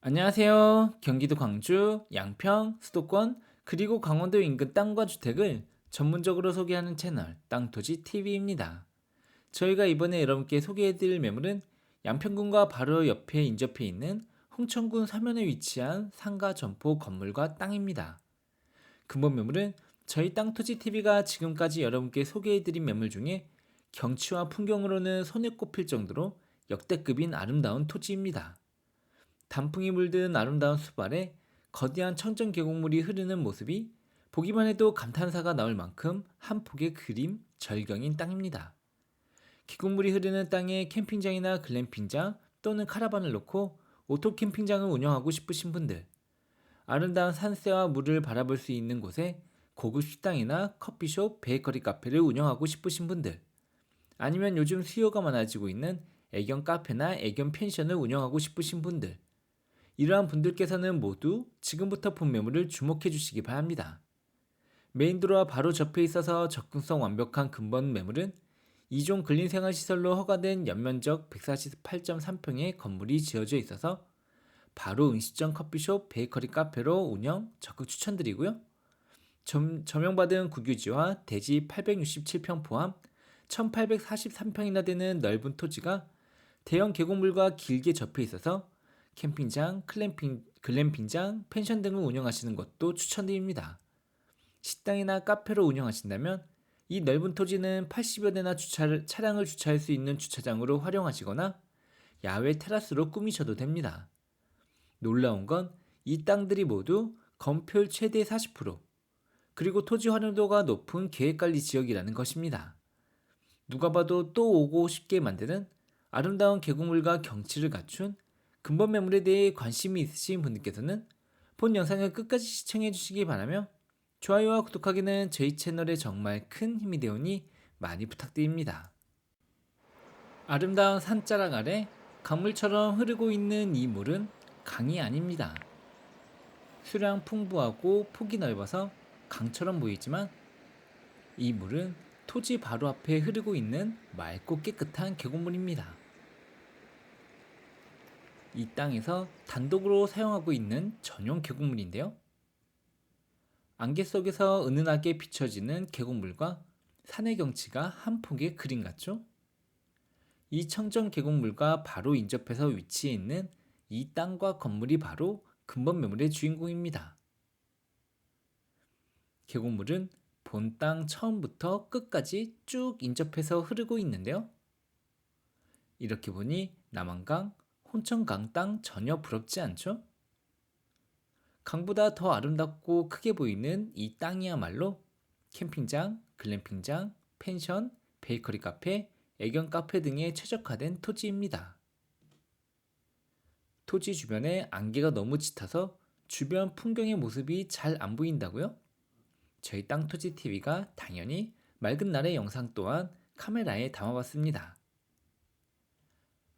안녕하세요. 경기도 광주, 양평, 수도권, 그리고 강원도 인근 땅과 주택을 전문적으로 소개하는 채널 땅토지 TV입니다. 저희가 이번에 여러분께 소개해드릴 매물은 양평군과 바로 옆에 인접해 있는 홍천군 서면에 위치한 상가 점포 건물과 땅입니다. 근본 매물은 저희 땅토지 TV가 지금까지 여러분께 소개해드린 매물 중에 경치와 풍경으로는 손에 꼽힐 정도로 역대급인 아름다운 토지입니다. 단풍이 물든 아름다운 숲 아래 거대한 청정 계곡물이 흐르는 모습이 보기만 해도 감탄사가 나올 만큼 한 폭의 그림, 절경인 땅입니다. 계곡물이 흐르는 땅에 캠핑장이나 글램핑장 또는 카라반을 놓고 오토 캠핑장을 운영하고 싶으신 분들, 아름다운 산세와 물을 바라볼 수 있는 곳에 고급 식당이나 커피숍, 베이커리 카페를 운영하고 싶으신 분들, 아니면 요즘 수요가 많아지고 있는 애견 카페나 애견 펜션을 운영하고 싶으신 분들, 이러한 분들께서는 모두 지금부터 본 매물을 주목해 주시기 바랍니다. 메인도로와 바로 접해 있어서 접근성 완벽한 근본 매물은 2종 근린생활시설로 허가된 연면적 148.3평의 건물이 지어져 있어서 바로 음식점 커피숍, 베이커리 카페로 운영 적극 추천드리고요. 점용받은 국유지와 대지 867평 포함 1843평이나 되는 넓은 토지가 대형 계곡물과 길게 접해 있어서 캠핑장, 글램핑장, 펜션 등을 운영하시는 것도 추천드립니다. 식당이나 카페로 운영하신다면 이 넓은 토지는 80여 대나 차량을 주차할 수 있는 주차장으로 활용하시거나 야외 테라스로 꾸미셔도 됩니다. 놀라운 건 이 땅들이 모두 건폐율 최대 40%, 그리고 토지 활용도가 높은 계획관리 지역이라는 것입니다. 누가 봐도 또 오고 싶게 만드는 아름다운 계곡물과 경치를 갖춘 근본 매물에 대해 관심이 있으신 분들께서는 본 영상을 끝까지 시청해 주시기 바라며 좋아요와 구독하기는 저희 채널에 정말 큰 힘이 되오니 많이 부탁드립니다. 아름다운 산자락 아래 강물처럼 흐르고 있는 이 물은 강이 아닙니다. 수량 풍부하고 폭이 넓어서 강처럼 보이지만 이 물은 토지 바로 앞에 흐르고 있는 맑고 깨끗한 계곡물입니다. 이 땅에서 단독으로 사용하고 있는 전용 계곡물인데요. 안개 속에서 은은하게 비춰지는 계곡물과 산의 경치가 한 폭의 그림 같죠? 이 청정 계곡물과 바로 인접해서 위치해 있는 이 땅과 건물이 바로 근본 매물의 주인공입니다. 계곡물은 본 땅 처음부터 끝까지 쭉 인접해서 흐르고 있는데요. 이렇게 보니 남한강, 혼천강 땅 전혀 부럽지 않죠? 강보다 더 아름답고 크게 보이는 이 땅이야말로 캠핑장, 글램핑장, 펜션, 베이커리 카페, 애견 카페 등에 최적화된 토지입니다. 토지 주변에 안개가 너무 짙어서 주변 풍경의 모습이 잘 안 보인다고요? 저희 땅토지 TV가 당연히 맑은 날의 영상 또한 카메라에 담아봤습니다.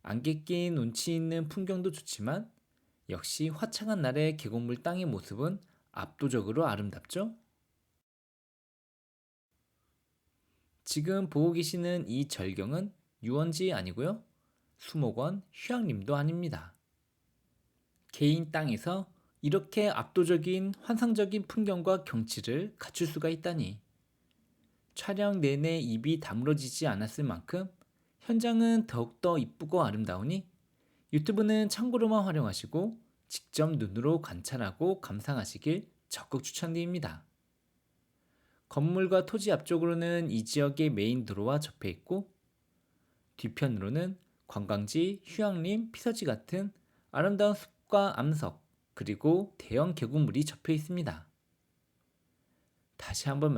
안개 낀 운치 있는 풍경도 좋지만 역시 화창한 날의 계곡물 땅의 모습은 압도적으로 아름답죠? 지금 보고 계시는 이 절경은 유원지 아니고요. 수목원, 휴양림도 아닙니다. 개인 땅에서 이렇게 압도적인 환상적인 풍경과 경치를 갖출 수가 있다니. 촬영 내내 입이 다물어지지 않았을 만큼 현장은 더욱더 이쁘고 아름다우니 유튜브는 참고로만 활용하시고 직접 눈으로 관찰하고 감상하시길 적극 추천드립니다. 건물과 토지 앞쪽으로는 이 지역의 메인 도로와 접해 있고 뒤편으로는 관광지, 휴양림, 피서지 같은 아름다운 숲과 암석, 그리고 대형 계곡물이 접해 있습니다. 다시 한번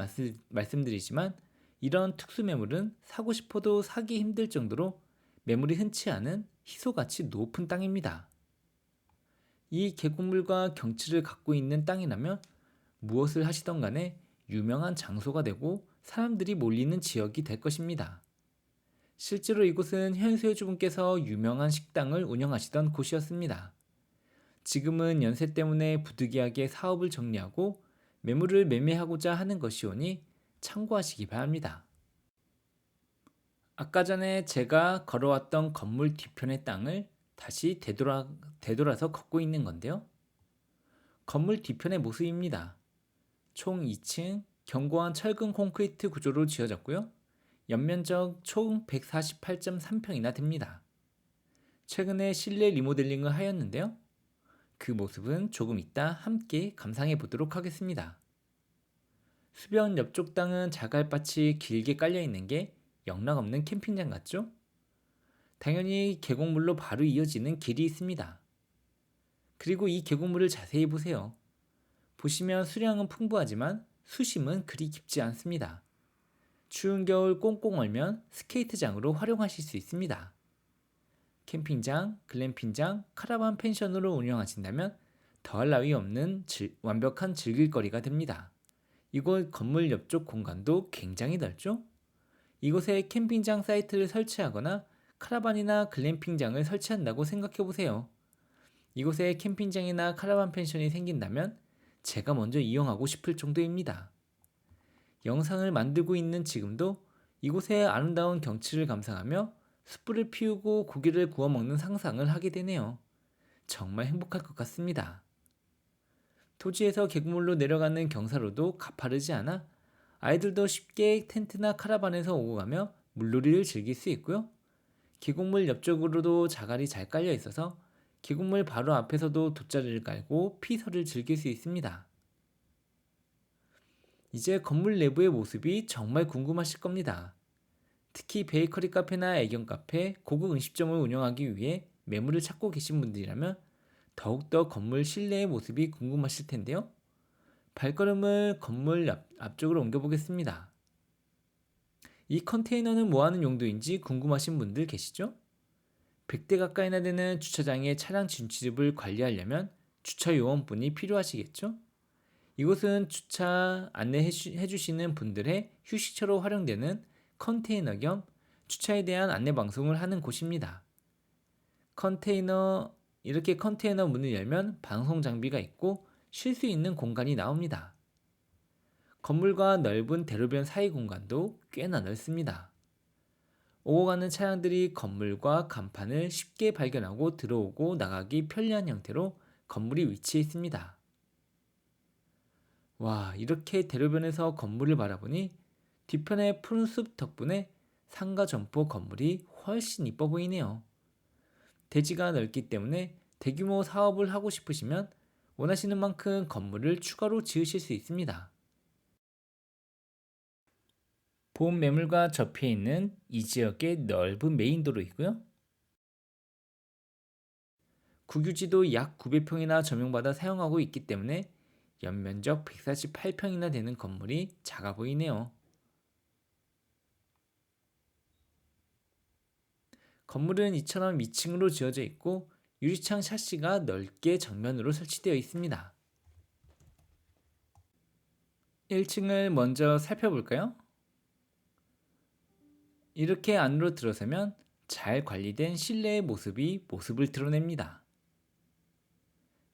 말씀드리지만 이런 특수 매물은 사고 싶어도 사기 힘들 정도로 매물이 흔치 않은 희소가치 높은 땅입니다. 이 계곡물과 경치를 갖고 있는 땅이라면 무엇을 하시던 간에 유명한 장소가 되고 사람들이 몰리는 지역이 될 것입니다. 실제로 이곳은 현소유주분께서 유명한 식당을 운영하시던 곳이었습니다. 지금은 연세 때문에 부득이하게 사업을 정리하고 매물을 매매하고자 하는 것이오니 참고하시기 바랍니다. 아까 전에 제가 걸어왔던 건물 뒤편의 땅을 다시 되돌아서 걷고 있는 건데요. 건물 뒤편의 모습입니다. 총 2층 견고한 철근 콘크리트 구조로 지어졌고요. 연면적 총 148.3평이나 됩니다. 최근에 실내 리모델링을 하였는데요. 그 모습은 조금 이따 함께 감상해 보도록 하겠습니다. 수변 옆쪽 땅은 자갈밭이 길게 깔려 있는 게 영락없는 캠핑장 같죠? 당연히 계곡물로 바로 이어지는 길이 있습니다. 그리고 이 계곡물을 자세히 보세요. 보시면 수량은 풍부하지만 수심은 그리 깊지 않습니다. 추운 겨울 꽁꽁 얼면 스케이트장으로 활용하실 수 있습니다. 캠핑장, 글램핑장, 카라반 펜션으로 운영하신다면 더할 나위 없는 완벽한 즐길거리가 됩니다. 이곳 건물 옆쪽 공간도 굉장히 넓죠? 이곳에 캠핑장 사이트를 설치하거나 카라반이나 글램핑장을 설치한다고 생각해 보세요. 이곳에 캠핑장이나 카라반 펜션이 생긴다면 제가 먼저 이용하고 싶을 정도입니다. 영상을 만들고 있는 지금도 이곳의 아름다운 경치를 감상하며 숯불을 피우고 고기를 구워 먹는 상상을 하게 되네요. 정말 행복할 것 같습니다. 토지에서 계곡물로 내려가는 경사로도 가파르지 않아 아이들도 쉽게 텐트나 카라반에서 오고 가며 물놀이를 즐길 수 있고요. 계곡물 옆쪽으로도 자갈이 잘 깔려 있어서 계곡물 바로 앞에서도 돗자리를 깔고 피서를 즐길 수 있습니다. 이제 건물 내부의 모습이 정말 궁금하실 겁니다. 특히 베이커리 카페나 애견 카페, 고급 음식점을 운영하기 위해 매물을 찾고 계신 분들이라면 더욱더 건물 실내의 모습이 궁금하실 텐데요. 발걸음을 건물 앞쪽으로 옮겨보겠습니다. 이 컨테이너는 뭐하는 용도인지 궁금하신 분들 계시죠? 100대 가까이나 되는 주차장의 차량 진출입을 관리하려면 주차 요원분이 필요하시겠죠? 이곳은 주차 안내해 주시는 분들의 휴식처로 활용되는 컨테이너 겸 주차에 대한 안내 방송을 하는 곳입니다. 이렇게 컨테이너 문을 열면 방송 장비가 있고 쉴 수 있는 공간이 나옵니다. 건물과 넓은 대로변 사이 공간도 꽤나 넓습니다. 오고 가는 차량들이 건물과 간판을 쉽게 발견하고 들어오고 나가기 편리한 형태로 건물이 위치해 있습니다. 와, 이렇게 대로변에서 건물을 바라보니 뒤편의 푸른 숲 덕분에 상가 점포 건물이 훨씬 이뻐 보이네요. 대지가 넓기 때문에 대규모 사업을 하고 싶으시면 원하시는 만큼 건물을 추가로 지으실 수 있습니다. 본 매물과 접해 있는 이 지역의 넓은 메인도로이고요. 국유지도 약 900평이나 점용받아 사용하고 있기 때문에 연면적 148평이나 되는 건물이 작아 보이네요. 건물은 이처럼 2층으로 지어져 있고 유리창 샤시가 넓게 정면으로 설치되어 있습니다. 1층을 먼저 살펴볼까요? 이렇게 안으로 들어서면 잘 관리된 실내의 모습을 드러냅니다.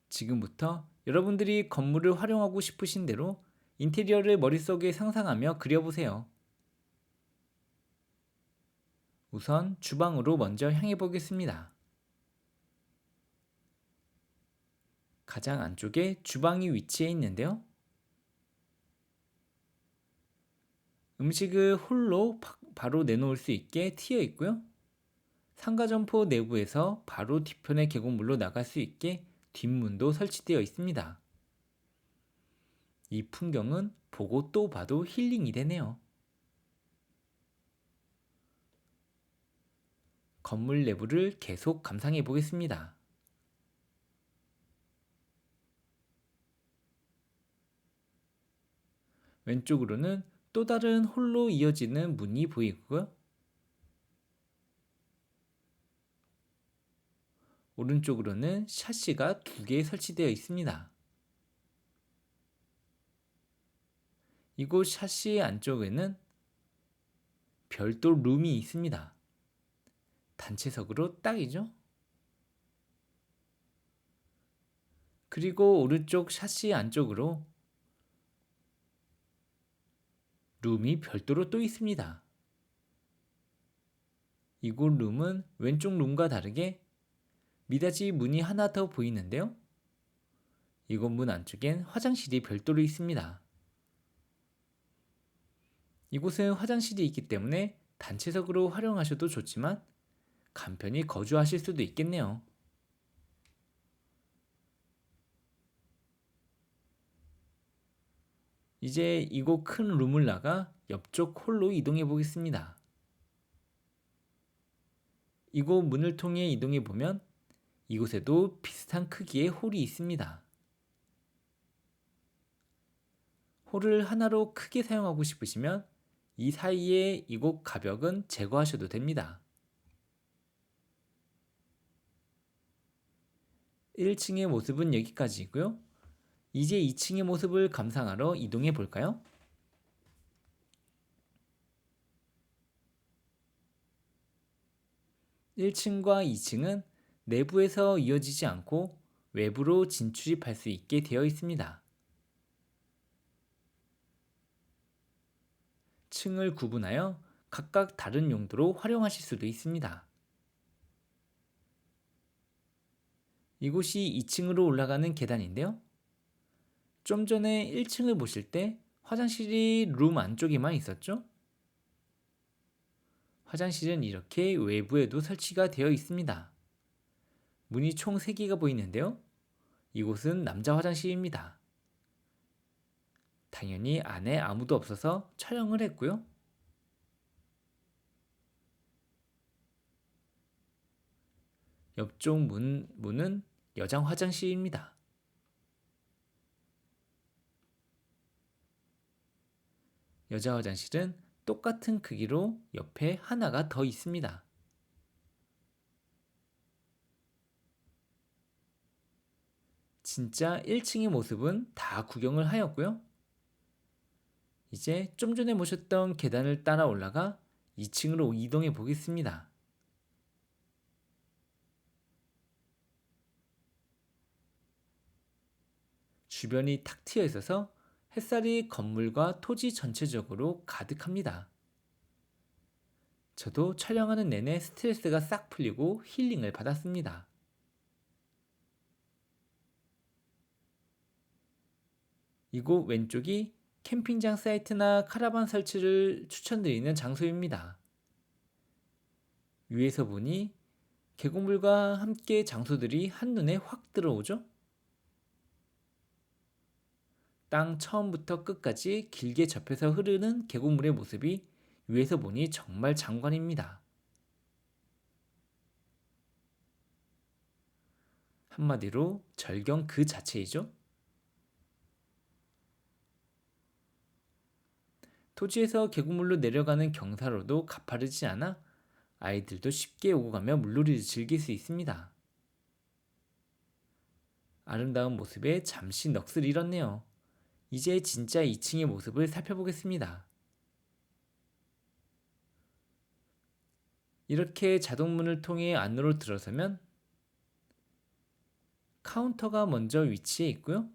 지금부터 여러분들이 건물을 활용하고 싶으신 대로 인테리어를 머릿속에 상상하며 그려보세요. 우선 주방으로 먼저 향해 보겠습니다. 가장 안쪽에 주방이 위치해 있는데요. 음식을 홀로 바로 내놓을 수 있게 트여 있고요. 상가점포 내부에서 바로 뒤편의 계곡물로 나갈 수 있게 뒷문도 설치되어 있습니다. 이 풍경은 보고 또 봐도 힐링이 되네요. 건물 내부를 계속 감상해 보겠습니다. 왼쪽으로는 또 다른 홀로 이어지는 문이 보이고요. 오른쪽으로는 샤시가 2개 설치되어 있습니다. 이곳 샤시 안쪽에는 별도 룸이 있습니다. 단체석으로 딱이죠? 그리고 오른쪽 샤시 안쪽으로 룸이 별도로 또 있습니다. 이곳 룸은 왼쪽 룸과 다르게 미닫이 문이 하나 더 보이는데요. 이곳 문 안쪽엔 화장실이 별도로 있습니다. 이곳은 화장실이 있기 때문에 단체석으로 활용하셔도 좋지만 간편히 거주하실 수도 있겠네요. 이제 이곳 큰 룸을 나가 옆쪽 홀로 이동해 보겠습니다. 이곳 문을 통해 이동해 보면 이곳에도 비슷한 크기의 홀이 있습니다. 홀을 하나로 크게 사용하고 싶으시면 이 사이에 이곳 가벽은 제거하셔도 됩니다. 1층의 모습은 여기까지이고요. 이제 2층의 모습을 감상하러 이동해 볼까요? 1층과 2층은 내부에서 이어지지 않고 외부로 진출입할 수 있게 되어 있습니다. 층을 구분하여 각각 다른 용도로 활용하실 수도 있습니다. 이곳이 2층으로 올라가는 계단인데요. 좀 전에 1층을 보실 때 화장실이 룸 안쪽에만 있었죠? 화장실은 이렇게 외부에도 설치가 되어 있습니다. 문이 총 3개가 보이는데요. 이곳은 남자 화장실입니다. 당연히 안에 아무도 없어서 촬영을 했고요. 옆쪽 문은 여장 화장실입니다. 여자 화장실은 똑같은 크기로 옆에 하나가 더 있습니다. 진짜 1층의 모습은 다 구경을 하였고요. 이제 좀 전에 모셨던 계단을 따라 올라가 2층으로 이동해 보겠습니다. 주변이 탁 트여 있어서 햇살이 건물과 토지 전체적으로 가득합니다. 저도 촬영하는 내내 스트레스가 싹 풀리고 힐링을 받았습니다. 이곳 왼쪽이 캠핑장 사이트나 카라반 설치를 추천드리는 장소입니다. 위에서 보니 계곡물과 함께 장소들이 한눈에 확 들어오죠? 땅 처음부터 끝까지 길게 접혀서 흐르는 계곡물의 모습이 위에서 보니 정말 장관입니다. 한마디로 절경 그 자체이죠? 토지에서 계곡물로 내려가는 경사로도 가파르지 않아 아이들도 쉽게 오고 가며 물놀이를 즐길 수 있습니다. 아름다운 모습에 잠시 넋을 잃었네요. 이제 진짜 2층의 모습을 살펴보겠습니다. 이렇게 자동문을 통해 안으로 들어서면 카운터가 먼저 위치해 있고요.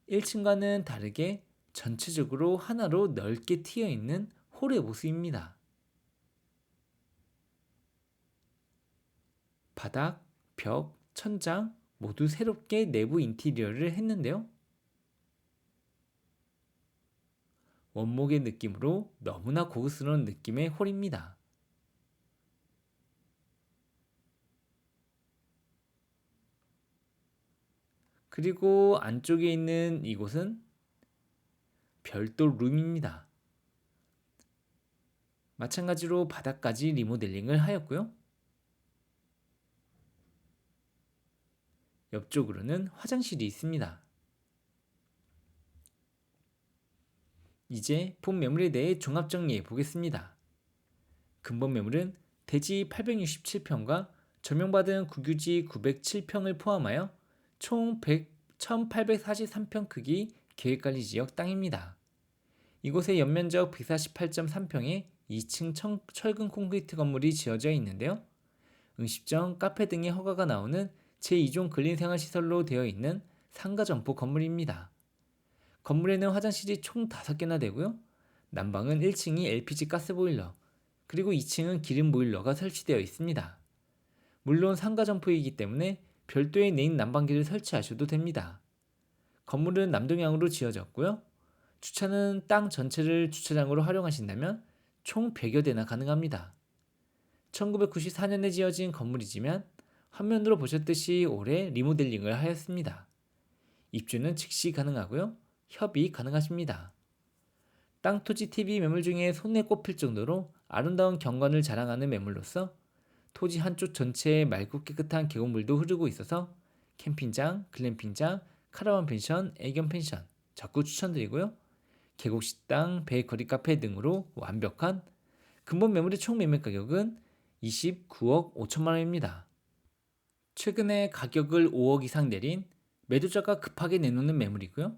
1층과는 다르게 전체적으로 하나로 넓게 트여 있는 홀의 모습입니다. 바닥, 벽, 천장 모두 새롭게 내부 인테리어를 했는데요. 원목의 느낌으로 너무나 고급스러운 느낌의 홀입니다. 그리고 안쪽에 있는 이곳은 별도 룸입니다. 마찬가지로 바닥까지 리모델링을 하였고요. 옆쪽으로는 화장실이 있습니다. 이제 본 매물에 대해 종합 정리해 보겠습니다. 근본 매물은 대지 867평과 조명받은 국유지 907평을 포함하여 총 1843평 크기 계획관리지역 땅입니다. 이곳에 연면적 148.3평에 2층 철근 콘크리트 건물이 지어져 있는데요. 음식점, 카페 등의 허가가 나오는 제2종 근린생활시설로 되어 있는 상가점포 건물입니다. 건물에는 화장실이 총 5개나 되고요. 난방은 1층이 LPG 가스보일러, 그리고 2층은 기름 보일러가 설치되어 있습니다. 물론 상가 점포이기 때문에 별도의 내인 난방기를 설치하셔도 됩니다. 건물은 남동향으로 지어졌고요. 주차는 땅 전체를 주차장으로 활용하신다면 총 100여 대나 가능합니다. 1994년에 지어진 건물이지만 화면으로 보셨듯이 올해 리모델링을 하였습니다. 입주는 즉시 가능하고요. 협의 가능하십니다. 땅토지TV 매물 중에 손에 꼽힐 정도로 아름다운 경관을 자랑하는 매물로서 토지 한쪽 전체에 맑고 깨끗한 계곡물도 흐르고 있어서 캠핑장, 글램핑장, 카라반 펜션, 애견 펜션 적극 추천드리고요. 계곡식당, 베이커리 카페 등으로 완벽한 근본 매물의 총 매매 가격은 29억 5천만 원입니다. 최근에 가격을 5억 이상 내린 매도자가 급하게 내놓는 매물이고요.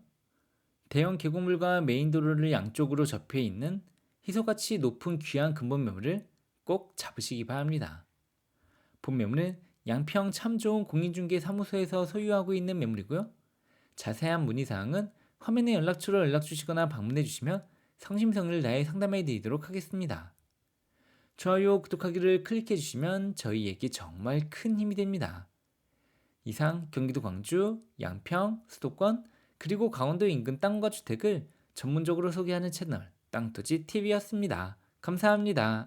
대형 계곡물과 메인도로를 양쪽으로 접해 있는 희소가치 높은 귀한 근본 매물을 꼭 잡으시기 바랍니다. 본 매물은 양평 참 좋은 공인중개사무소에서 소유하고 있는 매물이고요. 자세한 문의사항은 화면의 연락처로 연락 주시거나 방문해 주시면 성심성의를 다해 상담해 드리도록 하겠습니다. 좋아요, 구독하기를 클릭해 주시면 저희에게 정말 큰 힘이 됩니다. 이상 경기도 광주, 양평, 수도권, 그리고 강원도 인근 땅과 주택을 전문적으로 소개하는 채널 땅토지 TV였습니다. 감사합니다.